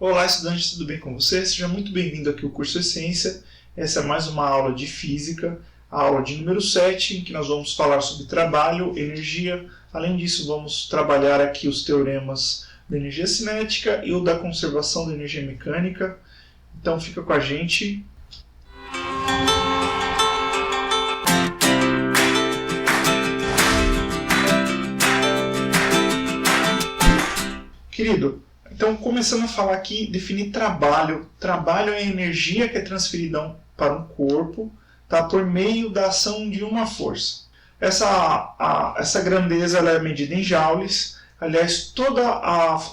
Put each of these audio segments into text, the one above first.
Olá, estudantes, tudo bem com você? Seja muito bem-vindo aqui ao curso Essência. Essa é mais uma aula de Física, a aula de número 7, em que nós vamos falar sobre trabalho, energia. Além disso, vamos trabalhar aqui os teoremas da energia cinética e o da conservação da energia mecânica. Então, fica com a gente. Querido, então começando a falar aqui, definir trabalho. Trabalho é a energia que é transferida para um corpo, tá, por meio da ação de uma força. Essa grandeza ela é medida em joules. Aliás, todas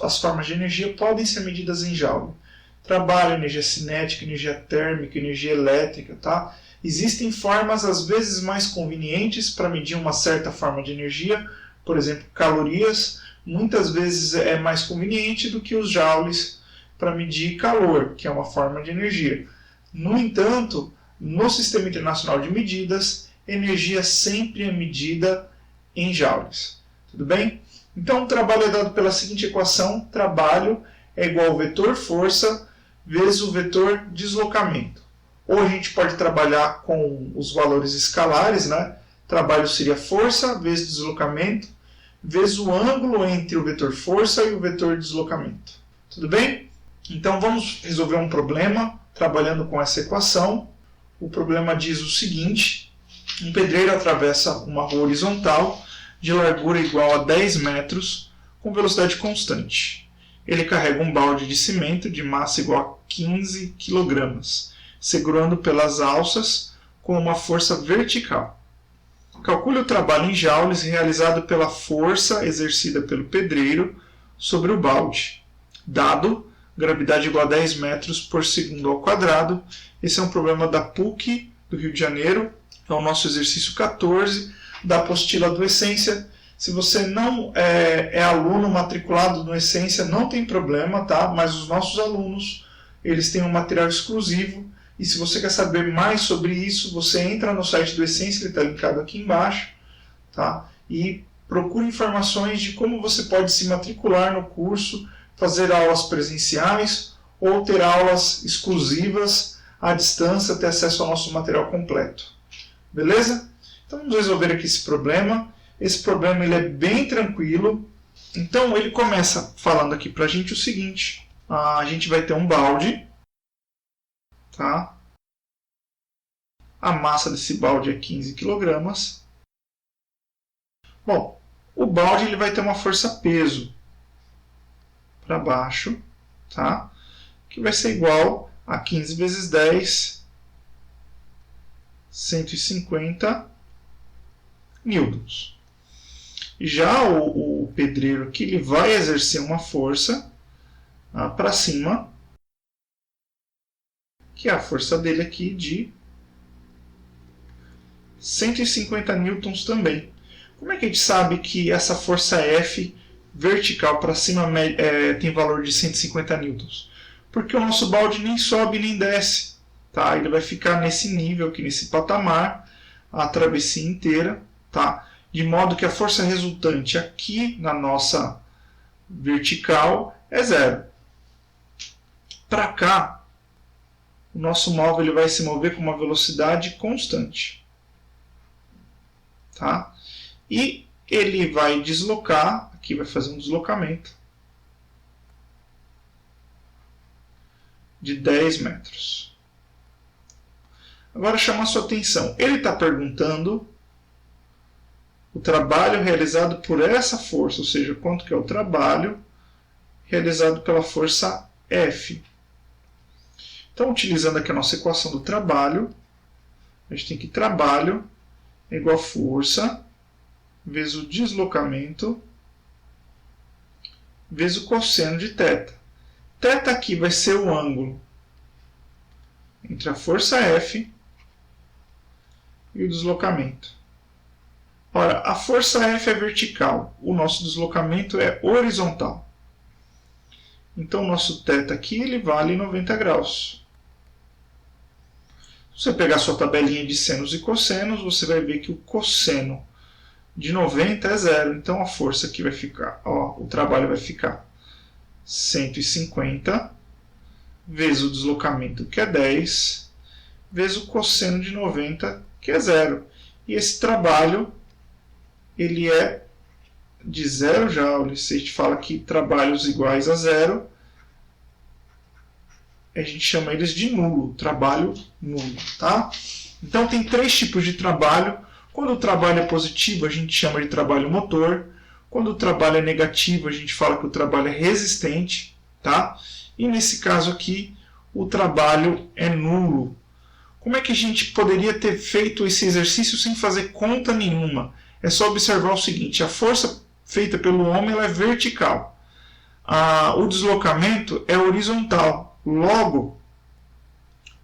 as formas de energia podem ser medidas em joule. Trabalho, energia cinética, energia térmica, energia elétrica. Tá? Existem formas às vezes mais convenientes para medir uma certa forma de energia, por exemplo, calorias. Muitas vezes é mais conveniente do que os joules para medir calor, que é uma forma de energia. No entanto, no Sistema Internacional de Medidas, energia sempre é medida em joules. Tudo bem? Então, o trabalho é dado pela seguinte equação: trabalho é igual ao vetor força vezes o vetor deslocamento. Ou a gente pode trabalhar com os valores escalares, né? Trabalho seria força vezes deslocamento, vezes o ângulo entre o vetor força e o vetor deslocamento. Tudo bem? Então vamos resolver um problema trabalhando com essa equação. O problema diz o seguinte: um pedreiro atravessa uma rua horizontal de largura igual a 10 metros com velocidade constante. Ele carrega um balde de cimento de massa igual a 15 kg, segurando pelas alças com uma força vertical. Calcule o trabalho em joules realizado pela força exercida pelo pedreiro sobre o balde. Dado, gravidade igual a 10 metros por segundo ao quadrado. Esse é um problema da PUC do Rio de Janeiro. É o nosso exercício 14 da apostila do Essência. Se você não é aluno matriculado no Essência, não tem problema, tá? Mas os nossos alunos, eles têm um material exclusivo. E se você quer saber mais sobre isso, você entra no site do Essência, ele está linkado aqui embaixo, tá? E procure informações de como você pode se matricular no curso, fazer aulas presenciais ou ter aulas exclusivas à distância, ter acesso ao nosso material completo. Beleza? Então vamos resolver aqui esse problema. Esse problema ele é bem tranquilo. Então ele começa falando aqui para a gente o seguinte: a gente vai ter um balde. Tá? A massa desse balde é 15 kg. Bom, o balde ele vai ter uma força-peso para baixo, tá? Que vai ser igual a 15 vezes 10, 150 newtons. Já o pedreiro aqui ele vai exercer uma força para cima, que é a força dele aqui de 150 newtons também. Como é que a gente sabe que essa força F vertical para cima tem valor de 150 newtons? Porque o nosso balde nem sobe nem desce. Tá? Ele vai ficar nesse nível aqui, nesse patamar, a travessia inteira. Tá? De modo que a força resultante aqui na nossa vertical é zero. Para cá, o nosso móvel ele vai se mover com uma velocidade constante. Tá? E ele vai deslocar, aqui vai fazer um deslocamento de 10 metros. Agora chama a sua atenção. Ele está perguntando o trabalho realizado por essa força, ou seja, quanto que é o trabalho realizado pela força F. Então, utilizando aqui a nossa equação do trabalho, a gente tem que trabalho é igual a força vezes o deslocamento vezes o cosseno de θ. Θ aqui vai ser o ângulo entre a força F e o deslocamento. Ora, a força F é vertical, o nosso deslocamento é horizontal. Então, o nosso θ aqui ele vale 90 graus. Se você pegar a sua tabelinha de senos e cossenos, você vai ver que o cosseno de 90 é zero. Então a força aqui vai ficar, o trabalho vai ficar 150 vezes o deslocamento, que é 10, vezes o cosseno de 90, que é 0. E esse trabalho ele é de 0 joules. Se a gente fala que trabalhos iguais a 0, a gente chama eles de nulo, trabalho nulo, tá? Então tem 3 tipos de trabalho. Quando o trabalho é positivo, a gente chama de trabalho motor. Quando o trabalho é negativo, a gente fala que o trabalho é resistente, tá? E nesse caso aqui, o trabalho é nulo. Como é que a gente poderia ter feito esse exercício sem fazer conta nenhuma? É só observar o seguinte: a força feita pelo homem ela é vertical. O deslocamento é horizontal. Logo,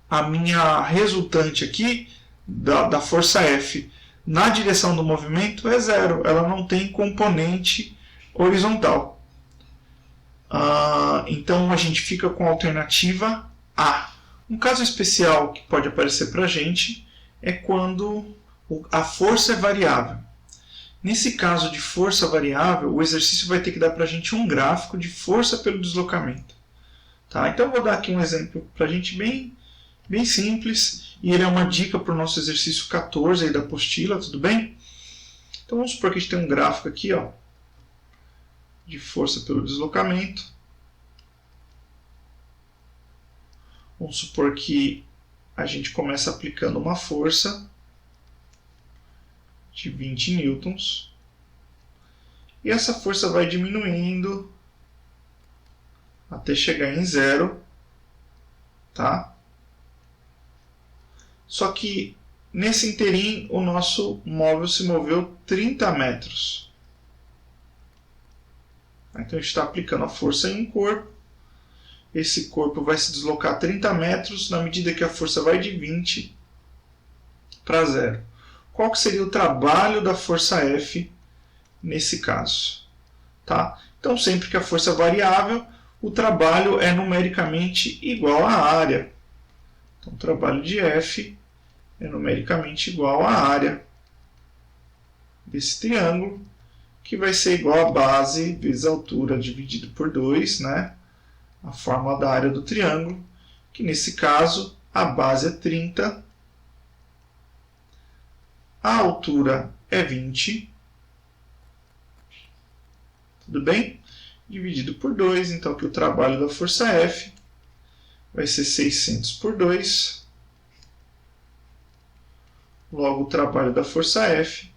a minha resultante aqui, da força F, na direção do movimento é 0. Ela não tem componente horizontal. Então a gente fica com a alternativa A. Um caso especial que pode aparecer para a gente é quando a força é variável. Nesse caso de força variável, o exercício vai ter que dar para a gente um gráfico de força pelo deslocamento. Tá? Então eu vou dar aqui um exemplo para a gente bem simples, e ele é uma dica para o nosso exercício 14 aí da apostila, tudo bem? Então vamos supor que a gente tem um gráfico aqui, ó, de força pelo deslocamento. Vamos supor que a gente começa aplicando uma força de 20 newtons. E essa força vai diminuindo até chegar em 0. Tá? Só que nesse interim o nosso móvel se moveu 30 metros. Então a gente está aplicando a força em um corpo. Esse corpo vai se deslocar 30 metros na medida que a força vai de 20 para 0. Qual que seria o trabalho da força F nesse caso? Tá? Então, sempre que a força é variável, o trabalho é numericamente igual à área. Então, o trabalho de F é numericamente igual à área desse triângulo, que vai ser igual a base vezes a altura dividido por 2, né? A fórmula da área do triângulo, que nesse caso a base é 30, a altura é 20, tudo bem? Dividido por 2, então que o trabalho da força F vai ser 600 por 2, logo o trabalho da força F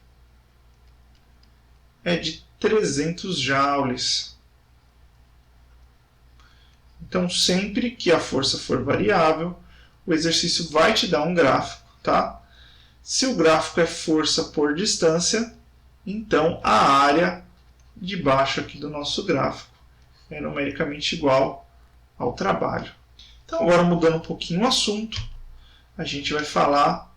é de 300 joules. Então, sempre que a força for variável, o exercício vai te dar um gráfico, tá? Se o gráfico é força por distância, então a área de baixo aqui do nosso gráfico é numericamente igual ao trabalho. Então, agora mudando um pouquinho o assunto, a gente vai falar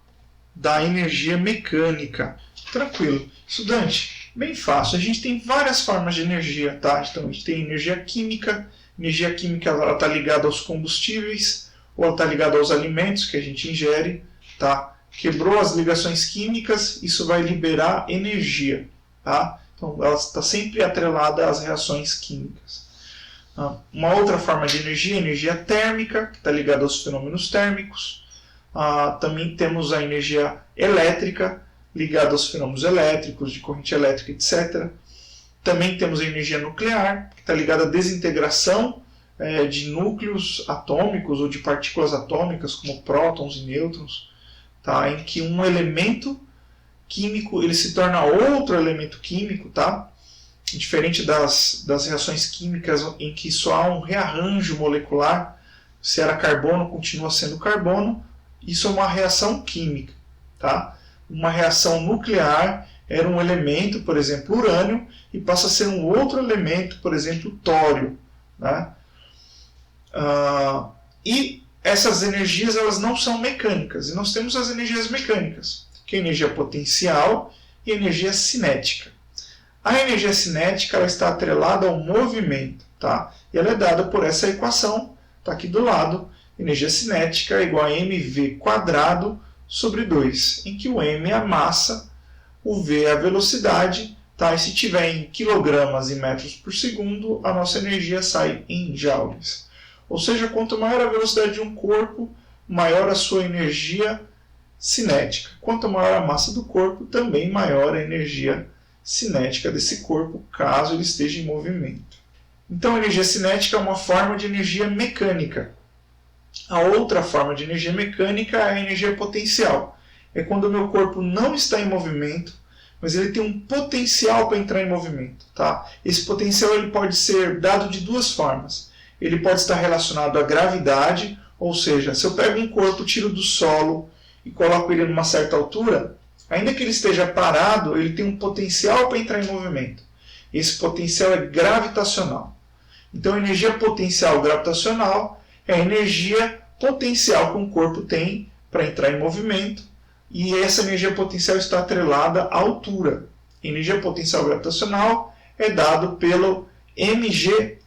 da energia mecânica. Tranquilo. Estudante, bem fácil. A gente tem várias formas de energia, tá? Então, a gente tem energia química. Energia química está ligada aos combustíveis ou ela está ligada aos alimentos que a gente ingere. Tá? Quebrou as ligações químicas, isso vai liberar energia. Tá? Então, ela está sempre atrelada às reações químicas. Uma outra forma de energia, energia térmica, que está ligada aos fenômenos térmicos. Também temos a energia elétrica, ligada aos fenômenos elétricos, de corrente elétrica, etc. Também temos a energia nuclear, que está ligada à desintegração de núcleos atômicos ou de partículas atômicas, como prótons e nêutrons, tá? Em que um elemento químico ele se torna outro elemento químico, tá? Diferente das reações químicas em que só há um rearranjo molecular, se era carbono, continua sendo carbono, isso é uma reação química. Tá? Uma reação nuclear era um elemento, por exemplo, urânio, e passa a ser um outro elemento, por exemplo, tório. Né? E essas energias elas não são mecânicas, e nós temos as energias mecânicas, que é a energia potencial e a energia cinética. A energia cinética ela está atrelada ao movimento, tá? E ela é dada por essa equação, está aqui do lado, energia cinética é igual a mv² sobre 2, em que o m é a massa, o v é a velocidade, tá? E se tiver em quilogramas e metros por segundo, a nossa energia sai em joules. Ou seja, quanto maior a velocidade de um corpo, maior a sua energia cinética. Quanto maior a massa do corpo, também maior a energia cinética desse corpo, caso ele esteja em movimento. Então, a energia cinética é uma forma de energia mecânica. A outra forma de energia mecânica é a energia potencial. É quando o meu corpo não está em movimento, mas ele tem um potencial para entrar em movimento. Tá? Esse potencial ele pode ser dado de duas formas. Ele pode estar relacionado à gravidade, ou seja, se eu pego um corpo, tiro do solo e coloco ele numa certa altura, ainda que ele esteja parado, ele tem um potencial para entrar em movimento. Esse potencial é gravitacional. Então, a energia potencial gravitacional é a energia potencial que um corpo tem para entrar em movimento, e essa energia potencial está atrelada à altura. A energia potencial gravitacional é dado pelo mgh.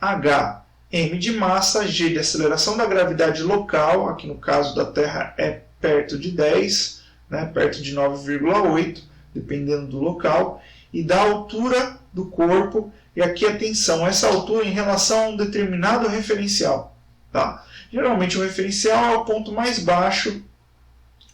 M de massa, G de aceleração da gravidade local, aqui no caso da Terra é perto de 10, né, perto de 9,8, dependendo do local, e da altura do corpo, e aqui atenção, essa altura em relação a um determinado referencial. Tá? Geralmente o referencial é o ponto mais baixo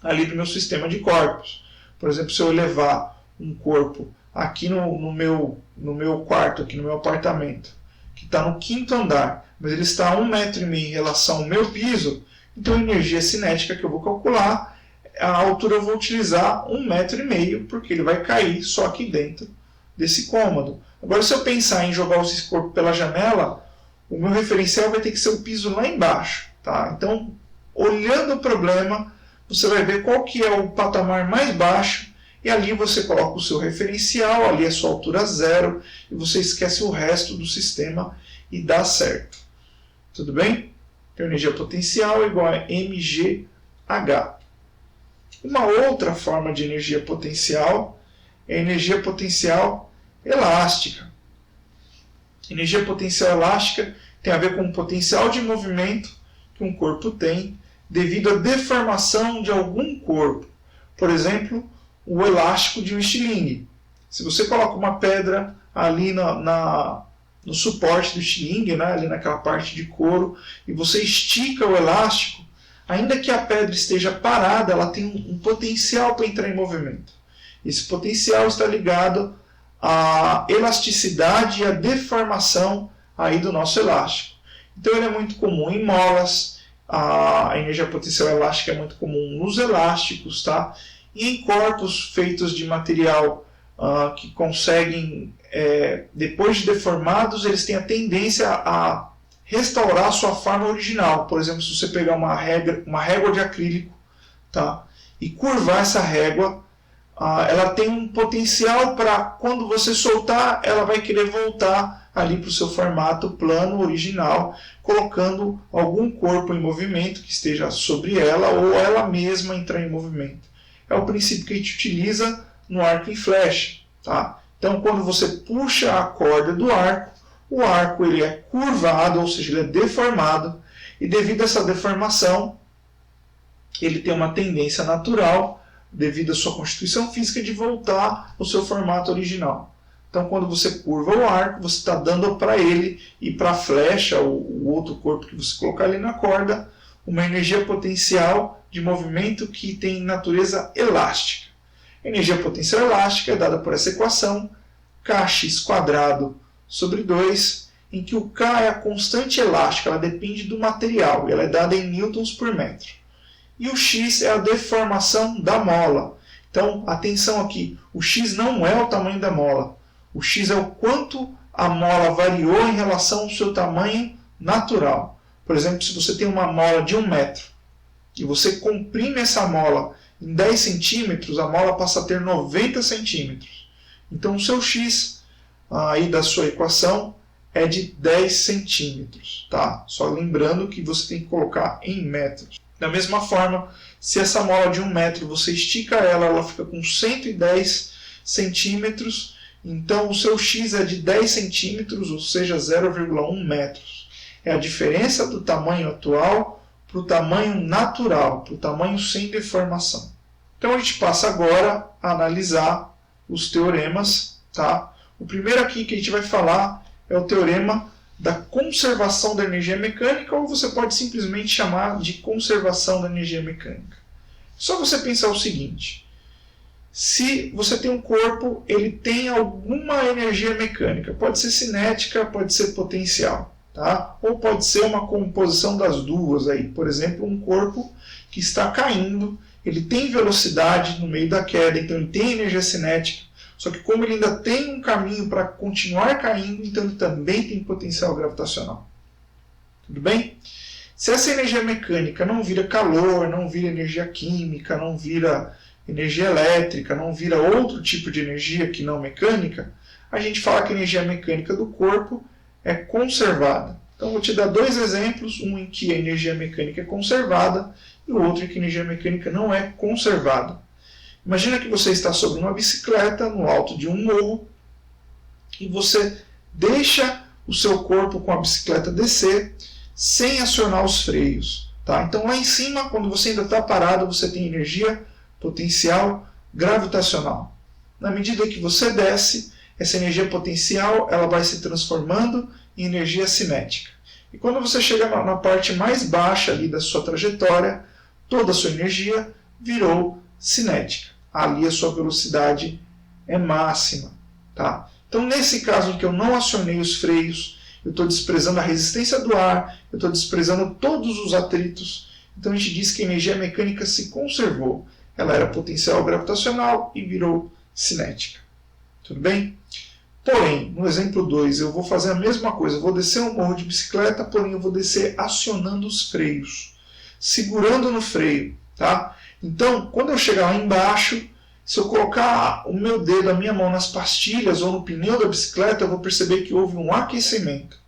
ali do meu sistema de corpos. Por exemplo, se eu levar um corpo aqui no meu quarto, aqui no meu apartamento, que está no 5º andar, mas ele está a 1,5 metro em relação ao meu piso, então a energia cinética que eu vou calcular, a altura eu vou utilizar 1,5 metro, porque ele vai cair só aqui dentro desse cômodo. Agora, se eu pensar em jogar esse corpo pela janela, o meu referencial vai ter que ser o piso lá embaixo. Tá? Então, olhando o problema, você vai ver qual que é o patamar mais baixo, e ali você coloca o seu referencial, ali é a sua altura zero, e você esquece o resto do sistema e dá certo. Tudo bem? Então, energia potencial é igual a mgh. Uma outra forma de energia potencial é a energia potencial elástica. Energia potencial elástica tem a ver com o potencial de movimento que um corpo tem devido à deformação de algum corpo. Por exemplo, o elástico de um estilingue. Se você coloca uma pedra ali no suporte do estilingue, né, ali naquela parte de couro, e você estica o elástico, ainda que a pedra esteja parada, ela tem um potencial para entrar em movimento. Esse potencial está ligado à elasticidade e à deformação aí do nosso elástico. Então ele é muito comum em molas, a energia potencial elástica é muito comum nos elásticos, tá? E em corpos feitos de material que conseguem, depois de deformados, eles têm a tendência a restaurar a sua forma original. Por exemplo, se você pegar uma régua de acrílico, tá? E curvar essa régua, ela tem um potencial para, quando você soltar, ela vai querer voltar ali para o seu formato plano original, colocando algum corpo em movimento que esteja sobre ela, ou ela mesma entrar em movimento. É o princípio que a gente utiliza no arco e flecha. Tá? Então, quando você puxa a corda do arco, o arco ele é curvado, ou seja, ele é deformado, e devido a essa deformação, ele tem uma tendência natural, devido à sua constituição física, de voltar ao seu formato original. Então, quando você curva o arco, você está dando para ele e para a flecha, o outro corpo que você colocar ali na corda, uma energia potencial de movimento que tem natureza elástica. A energia potencial elástica é dada por essa equação, kx² sobre 2, em que o K é a constante elástica, ela depende do material, ela é dada em newtons por metro. E o x é a deformação da mola. Então, atenção aqui, o x não é o tamanho da mola. O x é o quanto a mola variou em relação ao seu tamanho natural. Por exemplo, se você tem uma mola de 1 metro e você comprime essa mola em 10 centímetros, a mola passa a ter 90 centímetros. Então, o seu x aí da sua equação é de 10 centímetros. Tá? Só lembrando que você tem que colocar em metros. Da mesma forma, se essa mola de 1 metro você estica ela, ela fica com 110 centímetros. Então, o seu x é de 10 centímetros, ou seja, 0,1 metros. É a diferença do tamanho atual para o tamanho natural, para o tamanho sem deformação. Então, a gente passa agora a analisar os teoremas. Tá? O primeiro aqui que a gente vai falar é o teorema da conservação da energia mecânica, ou você pode simplesmente chamar de conservação da energia mecânica. Só você pensar o seguinte: se você tem um corpo, ele tem alguma energia mecânica, pode ser cinética, pode ser potencial, tá? Ou pode ser uma composição das duas aí. Por exemplo, um corpo que está caindo, ele tem velocidade no meio da queda, então ele tem energia cinética, só que como ele ainda tem um caminho para continuar caindo, então ele também tem potencial gravitacional. Tudo bem? Se essa energia mecânica não vira calor, não vira energia química, não vira energia elétrica, não vira outro tipo de energia que não mecânica, a gente fala que a energia mecânica do corpo é conservada. Então vou te dar dois exemplos, um em que a energia mecânica é conservada e o outro em que a energia mecânica não é conservada. Imagina que você está sobre uma bicicleta no alto de um morro e você deixa o seu corpo com a bicicleta descer sem acionar os freios. Tá? Então lá em cima, quando você ainda está parado, você tem energia potencial gravitacional. Na medida que você desce, essa energia potencial ela vai se transformando em energia cinética. E quando você chega na parte mais baixa ali da sua trajetória, toda a sua energia virou cinética. Ali a sua velocidade é máxima. Tá? Então, nesse caso em que eu não acionei os freios, eu estou desprezando a resistência do ar, eu estou desprezando todos os atritos, então a gente diz que a energia mecânica se conservou. Ela era potencial gravitacional e virou cinética. Tudo bem? Porém, no exemplo 2, eu vou fazer a mesma coisa. Eu vou descer um morro de bicicleta, porém eu vou descer acionando os freios, segurando no freio. Tá? Então, quando eu chegar lá embaixo, se eu colocar o meu dedo, a minha mão nas pastilhas ou no pneu da bicicleta, eu vou perceber que houve um aquecimento.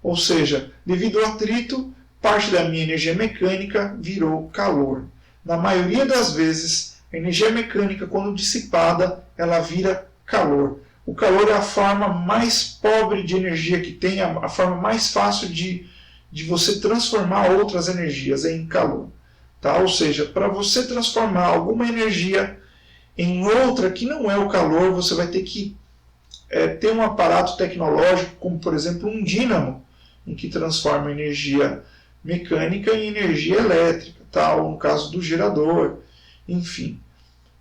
Ou seja, devido ao atrito, parte da minha energia mecânica virou calor. Na maioria das vezes, a energia mecânica, quando dissipada, ela vira calor. O calor é a forma mais pobre de energia que tem, a forma mais fácil de você transformar outras energias em calor. Tá? Ou seja, para você transformar alguma energia em outra que não é o calor, você vai ter que ter um aparato tecnológico, como por exemplo um dínamo, em que transforma energia mecânica em energia elétrica, tá? Ou no caso do gerador, enfim.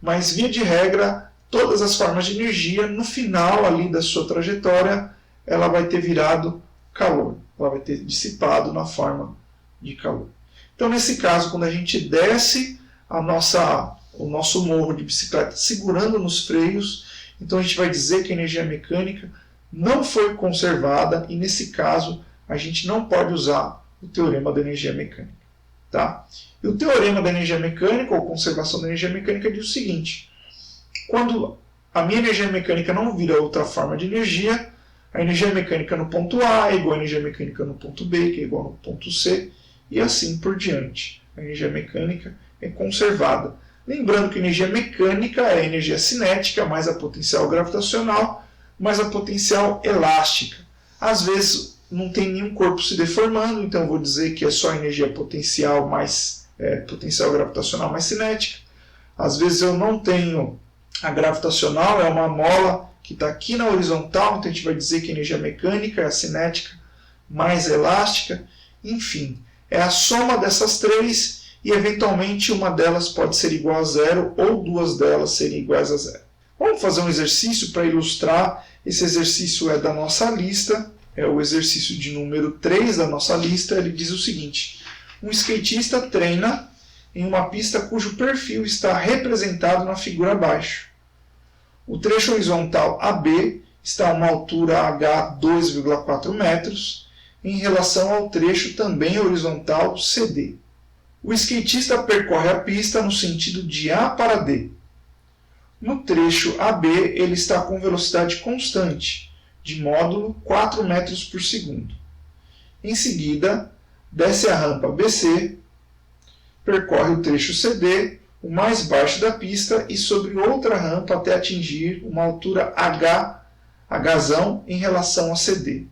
Mas via de regra, todas as formas de energia, no final ali da sua trajetória, ela vai ter virado calor, ela vai ter dissipado na forma de calor. Então, nesse caso, quando a gente desce o nosso morro de bicicleta segurando nos freios, então a gente vai dizer que a energia mecânica não foi conservada e, nesse caso, a gente não pode usar o teorema da energia mecânica. Tá? E o teorema da energia mecânica, ou conservação da energia mecânica, diz o seguinte: quando a minha energia mecânica não vira outra forma de energia, a energia mecânica no ponto A é igual à energia mecânica no ponto B, que é igual no ponto C, e assim por diante. A energia mecânica é conservada. Lembrando que a energia mecânica é a energia cinética, mais a potencial gravitacional, mais a potencial elástica. Às vezes não tem nenhum corpo se deformando, então eu vou dizer que é só energia potencial mais potencial gravitacional mais cinética. Às vezes eu não tenho a gravitacional, é uma mola que está aqui na horizontal, então a gente vai dizer que a energia mecânica é a cinética mais elástica. Enfim, é a soma dessas três e eventualmente uma delas pode ser igual a zero ou duas delas serem iguais a zero. Vamos fazer um exercício para ilustrar. Esse exercício é da nossa lista, é o exercício de número 3 da nossa lista. Ele diz o seguinte: um skatista treina em uma pista cujo perfil está representado na figura abaixo. O trecho horizontal AB está a uma altura h 2,4 metros em relação ao trecho também horizontal CD. O skatista percorre a pista no sentido de A para D. No trecho AB, ele está com velocidade constante, de módulo 4 metros por segundo. Em seguida, desce a rampa BC, percorre o trecho CD, o mais baixo da pista, e sobre outra rampa até atingir uma altura Hzão em relação a CD.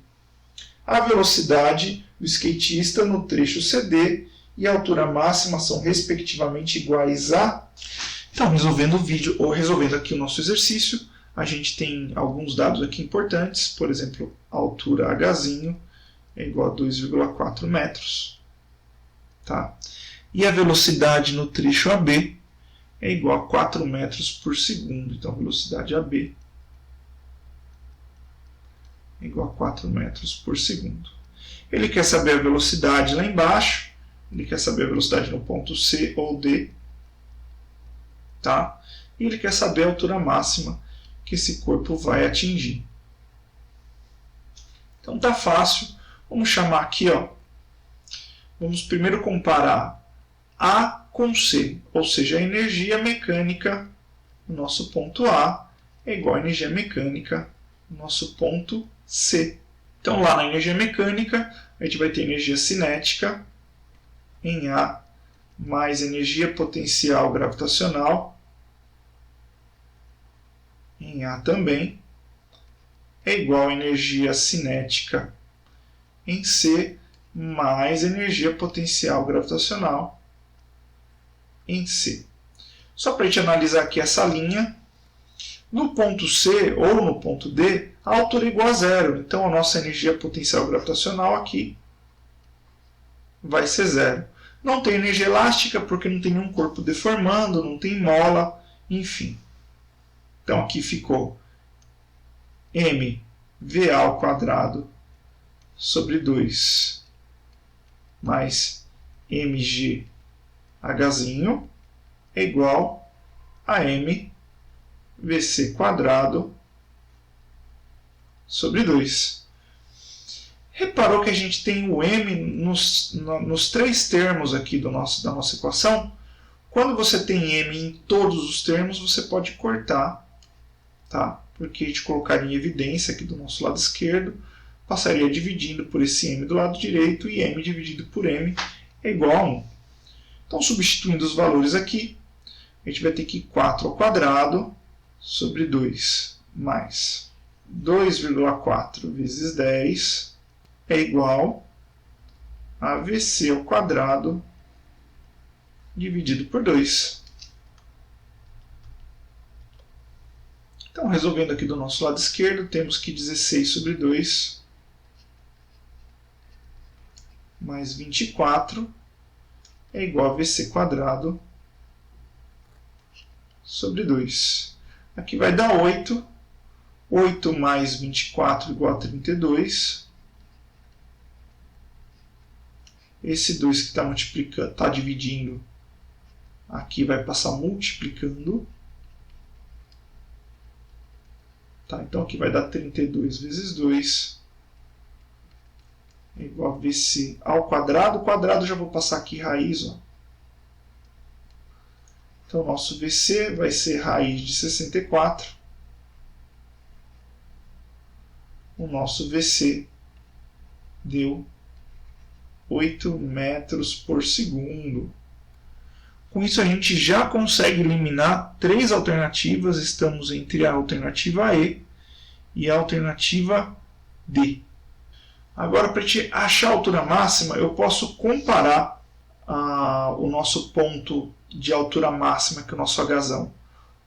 A velocidade do skatista no trecho CD e a altura máxima são respectivamente iguais a... Então, resolvendo aqui o nosso exercício, a gente tem alguns dados aqui importantes, por exemplo, a altura Hzinho é igual a 2,4 metros. Tá? E a velocidade no trecho AB é igual a 4 metros por segundo. Então, a velocidade AB é igual a 4 metros por segundo. Ele quer saber a velocidade lá embaixo, ele quer saber a velocidade no ponto C ou D, tá? E ele quer saber a altura máxima que esse corpo vai atingir. Então tá fácil. Vamos chamar aqui, ó. Vamos primeiro comparar A com C, ou seja, a energia mecânica no nosso ponto A é igual a energia mecânica no nosso ponto C. Então lá na energia mecânica, a gente vai ter energia cinética em A mais energia potencial gravitacional em A também é igual a energia cinética em C mais energia potencial gravitacional em C. Só para a gente analisar aqui essa linha, no ponto C ou no ponto D, a altura é igual a zero. Então, a nossa energia potencial gravitacional aqui vai ser zero. Não tem energia elástica porque não tem nenhum corpo deformando, não tem mola, enfim. Então, aqui ficou mva ao quadrado sobre 2 mais mg hzinho é igual a mvc quadrado sobre 2. Reparou que a gente tem o m nos três termos aqui da nossa equação? Quando você tem m em todos os termos, você pode cortar, tá? Porque a gente colocaria em evidência aqui do nosso lado esquerdo, passaria dividindo por esse m do lado direito, e m dividido por m é igual a 1. Então, substituindo os valores aqui, a gente vai ter que 4 ao quadrado sobre 2 mais 2,4 vezes 10 é igual a VC ao quadrado dividido por 2. Então, resolvendo aqui do nosso lado esquerdo, temos que 16 sobre 2 mais 24 é igual a VC quadrado sobre 2. Aqui vai dar 8. 8 mais 24 igual a 32. Esse 2 que está multiplicando, está dividindo, aqui vai passar multiplicando. Tá, então aqui vai dar 32 vezes 2 é igual a VC ao quadrado. O quadrado já vou passar aqui raiz. Ó. Então, o nosso VC vai ser raiz de 64. O nosso VC deu 8 metros por segundo. Com isso, a gente já consegue eliminar 3 alternativas. Estamos entre a alternativa E e a alternativa D. Agora, para a gente achar a altura máxima, eu posso comparar o nosso ponto de altura máxima, que é o nosso Hzão,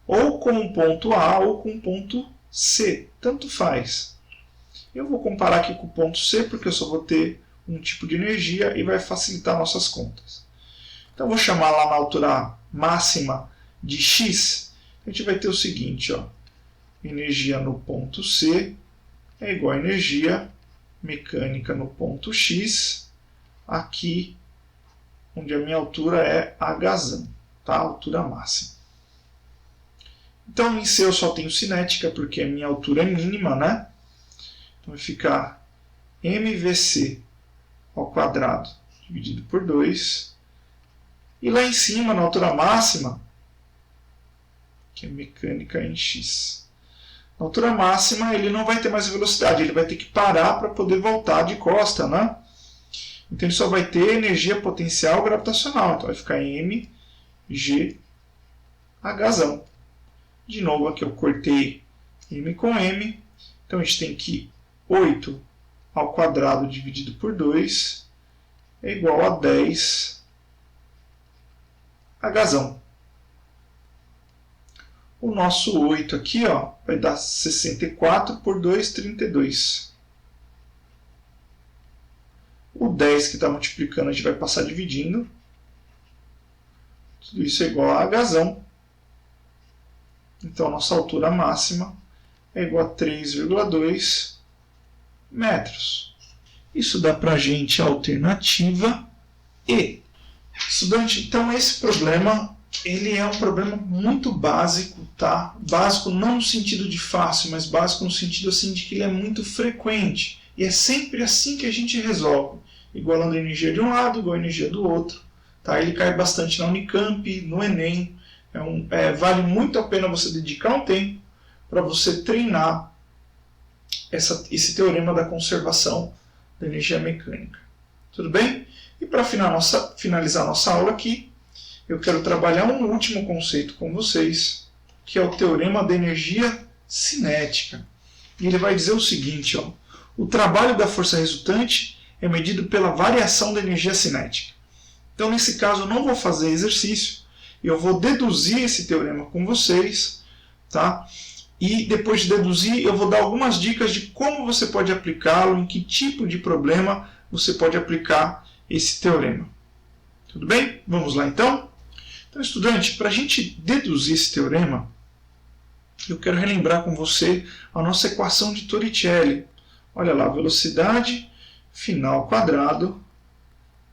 ou com o ponto A ou com o ponto C. Tanto faz. Eu vou comparar aqui com o ponto C, porque eu só vou ter um tipo de energia e vai facilitar nossas contas. Então, eu vou chamar lá na altura máxima de X. A gente vai ter o seguinte, ó, energia no ponto C é igual a energia mecânica no ponto X, aqui onde a minha altura é Hzão, tá? A altura máxima. Então, em C eu só tenho cinética, porque a minha altura é mínima, né? Então, vai ficar mvc ao quadrado dividido por 2. E lá em cima, na altura máxima, que é mecânica em X. Na altura máxima, ele não vai ter mais velocidade, ele vai ter que parar para poder voltar de costa, né? Então, ele só vai ter energia potencial gravitacional. Então, vai ficar mg Hzão. De novo, aqui eu cortei m com m. Então, a gente tem que 8 ao quadrado dividido por 2 é igual a 10 Hzão. O nosso 8 aqui, ó, vai dar 64 por 2, 32. O 10 que está multiplicando a gente vai passar dividindo. Tudo isso é igual a Hzão. Então, a nossa altura máxima é igual a 3,2 metros. Isso dá para a gente a alternativa E. Estudante, então esse problema ele é um problema muito básico, tá? Básico não no sentido de fácil, mas básico no sentido assim de que ele é muito frequente. E é sempre assim que a gente resolve. Igualando a energia de um lado, igual a energia do outro. Tá? Ele cai bastante na Unicamp, no Enem. Vale muito a pena você dedicar um tempo para você treinar esse teorema da conservação da energia mecânica. Tudo bem? E para finalizar nossa aula aqui, eu quero trabalhar um último conceito com vocês, que é o teorema da energia cinética. E ele vai dizer o seguinte, ó, o trabalho da força resultante é medido pela variação da energia cinética. Então, nesse caso, eu não vou fazer exercício, eu vou deduzir esse teorema com vocês, tá? E depois de deduzir, eu vou dar algumas dicas de como você pode aplicá-lo, em que tipo de problema você pode aplicar esse teorema. Tudo bem? Vamos lá então? Então, estudante, para a gente deduzir esse teorema, eu quero relembrar com você a nossa equação de Torricelli. Olha lá, velocidade final quadrado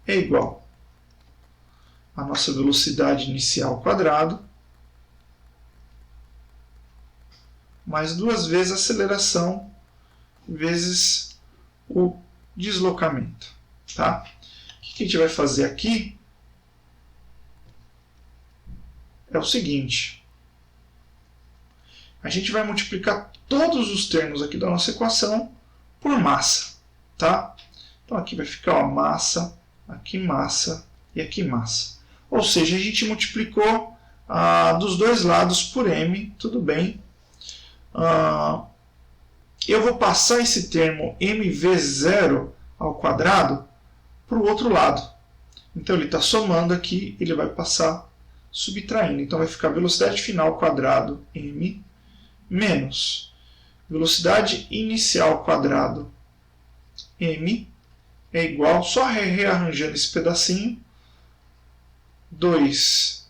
é igual a nossa velocidade inicial quadrado mais 2 vezes a aceleração vezes o deslocamento. Tá? O que a gente vai fazer aqui é o seguinte. A gente vai multiplicar todos os termos aqui da nossa equação por massa. Tá? Então aqui vai ficar ó, massa e aqui massa. Ou seja, a gente multiplicou dos dois lados por m, tudo bem. Eu vou passar esse termo m vezes 0 ao quadrado para o outro lado. Então ele está somando aqui, ele vai passar subtraindo. Então vai ficar velocidade final quadrado m menos velocidade inicial quadrado m é igual, só rearranjando esse pedacinho, 2mad.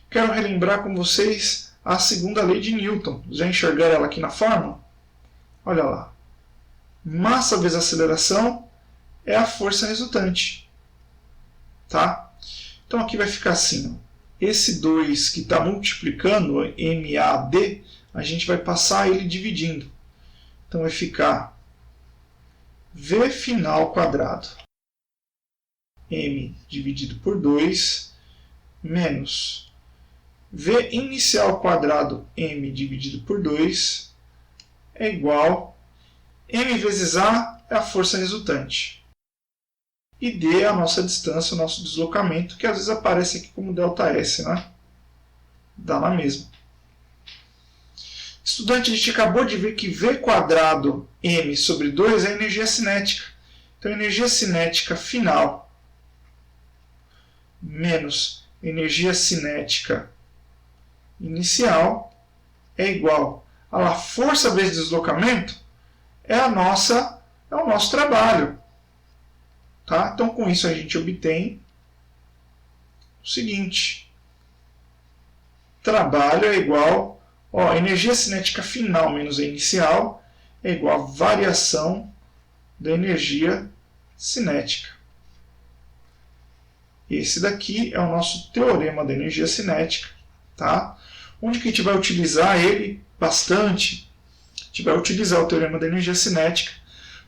Quero relembrar com vocês a segunda lei de Newton. Já enxergaram ela aqui na fórmula? Olha lá. Massa vezes aceleração é a força resultante. Tá? Então aqui vai ficar assim. Ó. Esse 2 que está multiplicando, MAD, a gente vai passar ele dividindo. Então vai ficar V final quadrado. M dividido por 2 menos V inicial quadrado M dividido por 2 é igual M vezes A é a força resultante. E D é a nossa distância, o nosso deslocamento, que às vezes aparece aqui como ΔS, né? Dá na mesma. Estudante, a gente acabou de ver que V quadrado M sobre 2 é energia cinética. Então, energia cinética final menos energia cinética inicial é igual a força vezes deslocamento é o nosso trabalho. Tá? Então, com isso, a gente obtém o seguinte. Trabalho é igual a energia cinética final menos a inicial é igual a variação da energia cinética. Esse daqui é o nosso teorema da energia cinética. Tá? Onde que a gente vai utilizar ele bastante? A gente vai utilizar o teorema da energia cinética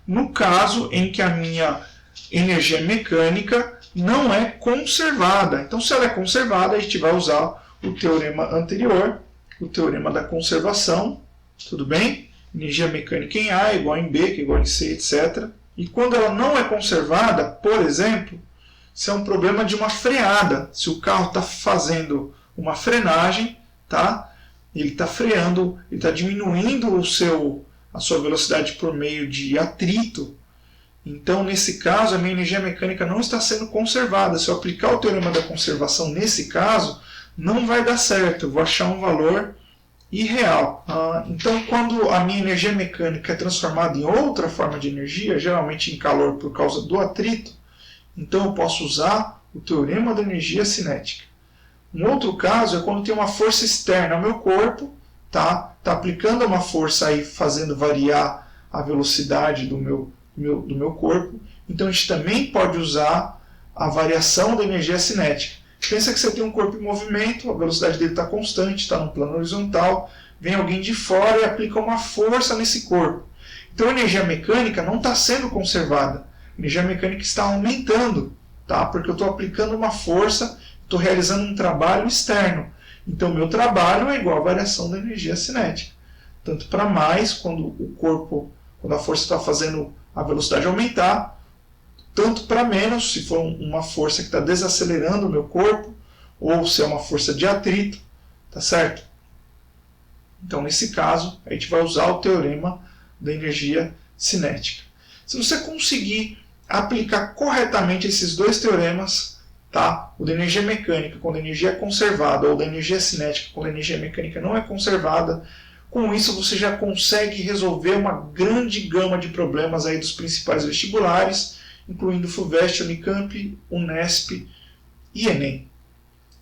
no caso em que a minha energia mecânica não é conservada. Então, se ela é conservada, a gente vai usar o teorema anterior, o teorema da conservação, tudo bem? Energia mecânica em A é igual em B, que é igual em C, etc. E quando ela não é conservada, por exemplo, se é um problema de uma freada, se o carro está fazendo uma frenagem, tá? Ele está freando, ele está diminuindo a sua velocidade por meio de atrito. Então, nesse caso, a minha energia mecânica não está sendo conservada. Se eu aplicar o teorema da conservação nesse caso, não vai dar certo. Eu vou achar um valor e real. Então, quando a minha energia mecânica é transformada em outra forma de energia, geralmente em calor por causa do atrito, então eu posso usar o teorema da energia cinética. Um outro caso é quando tem uma força externa ao meu corpo, tá aplicando uma força aí, fazendo variar a velocidade do meu corpo. Então a gente também pode usar a variação da energia cinética. Pensa que você tem um corpo em movimento, a velocidade dele está constante, está no plano horizontal, vem alguém de fora e aplica uma força nesse corpo. Então a energia mecânica não está sendo conservada, a energia mecânica está aumentando, tá? Porque eu estou aplicando uma força, estou realizando um trabalho externo. Então meu trabalho é igual à variação da energia cinética. Tanto para mais, quando a força está fazendo a velocidade aumentar, tanto para menos, se for uma força que está desacelerando o meu corpo, ou se é uma força de atrito, tá certo? Então, nesse caso, a gente vai usar o teorema da energia cinética. Se você conseguir aplicar corretamente esses dois teoremas, tá? O da energia mecânica, quando a energia é conservada, ou da energia cinética, quando a energia mecânica não é conservada, com isso você já consegue resolver uma grande gama de problemas aí dos principais vestibulares, incluindo FUVEST, Unicamp, Unesp e Enem.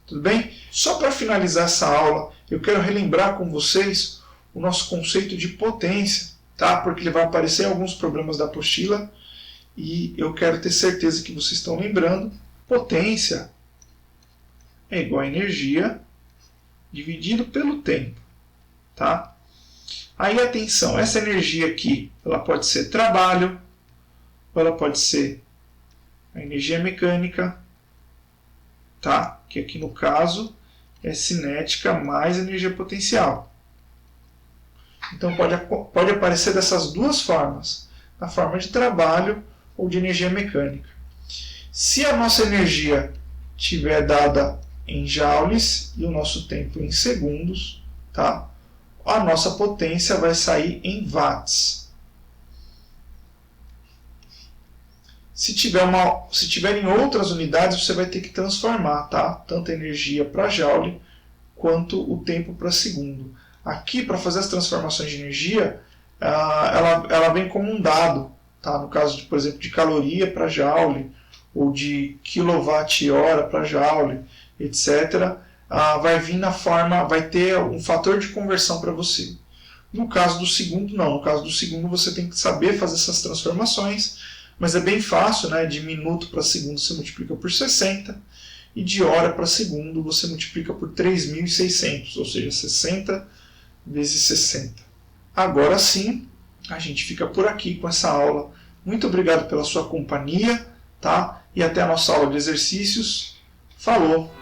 Tudo bem? Só para finalizar essa aula, eu quero relembrar com vocês o nosso conceito de potência, tá? Porque ele vai aparecer em alguns problemas da apostila e eu quero ter certeza que vocês estão lembrando. Potência é igual a energia dividido pelo tempo, tá? Aí atenção, essa energia aqui, ela pode ser trabalho, ou ela pode ser a energia mecânica, tá? Que aqui no caso é cinética mais energia potencial. Então pode aparecer dessas duas formas, na forma de trabalho ou de energia mecânica. Se a nossa energia estiver dada em joules e o nosso tempo em segundos, tá? A nossa potência vai sair em watts. Se tiver em outras unidades, você vai ter que transformar, tá? Tanto a energia para joule quanto o tempo para segundo. Aqui, para fazer as transformações de energia, ela vem como um dado, tá? No caso, por exemplo, de caloria para joule, ou de quilowatt-hora para joule, etc., vai vir na forma, vai ter um fator de conversão para você. No caso do segundo, não. No caso do segundo, você tem que saber fazer essas transformações, mas é bem fácil, né? De minuto para segundo você multiplica por 60, e de hora para segundo você multiplica por 3.600, ou seja, 60 vezes 60. Agora sim, a gente fica por aqui com essa aula. Muito obrigado pela sua companhia, tá? E até a nossa aula de exercícios. Falou!